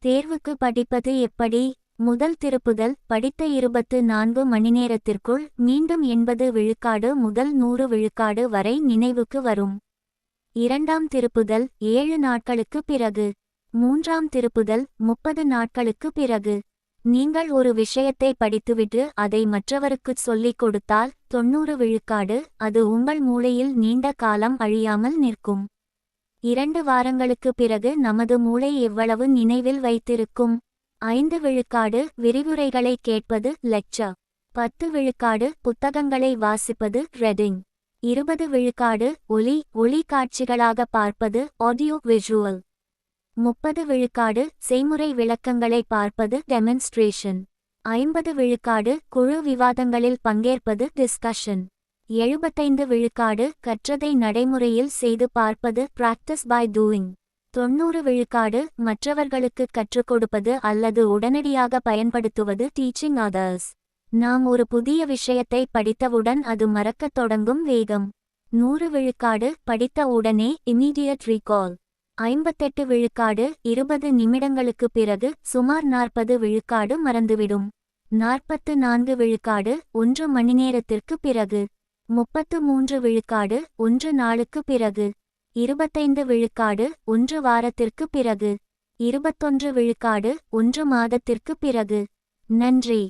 தேர்வுக்கு படிப்பது எப்படி? முதல் திருப்புதல், படித்த 24 மணிநேரத்திற்குள் மீண்டும் 80 விழுக்காடு முதல் 100 விழுக்காடு வரை நினைவுக்கு வரும். இரண்டாம் திருப்புதல், 7 நாட்களுக்கு பிறகு. மூன்றாம் திருப்புதல், 30 நாட்களுக்கு பிறகு. நீங்கள் ஒரு விஷயத்தை படித்துவிட்டு அதை மற்றவருக்குச் சொல்லிக் கொடுத்தால் 90 விழுக்காடு அது உங்கள் மூளையில் நீண்ட காலம் அழியாமல் நிற்கும். 2 வாரங்களுக்கு பிறகு நமது மூளை எவ்வளவு நினைவில் வைத்திருக்கும்? 5 விழுக்காடு விரிவுரைகளை கேட்பது லெக்சர். 10 விழுக்காடு புத்தகங்களை வாசிப்பது ரெடிங். 20 விழுக்காடு ஒளி காட்சிகளாக பார்ப்பது ஆடியோ விஷுவல். 30 விழுக்காடு செய்முறை விளக்கங்களை பார்ப்பது டெமன்ஸ்ட்ரேஷன். 50 விழுக்காடு குழு விவாதங்களில் பங்கேற்பது டிஸ்கஷன். 75 விழுக்காடு கற்றதை நடைமுறையில் செய்து பார்ப்பது பிராக்டிஸ் பை டூயிங். 90 விழுக்காடு மற்றவர்களுக்கு கற்றுக் கொடுப்பது அல்லது உடனடியாக பயன்படுத்துவது டீச்சிங் அதர்ஸ். நாம் ஒரு புதிய விஷயத்தை படித்தவுடன் அது மறக்கத் தொடங்கும் வேகம். 100 விழுக்காடு படித்த உடனே இமீடியட் ரீகால். 58 விழுக்காடு 20 நிமிடங்களுக்கு பிறகு சுமார் 40 விழுக்காடு மறந்துவிடும். 44 விழுக்காடு 1 மணிநேரத்திற்கு பிறகு. 33 விழுக்காடு 1 நாளுக்கு பிறகு. 25 விழுக்காடு 1 வாரத்திற்கு பிறகு. 21 விழுக்காடு 1 மாதத்திற்கு பிறகு. நன்றி.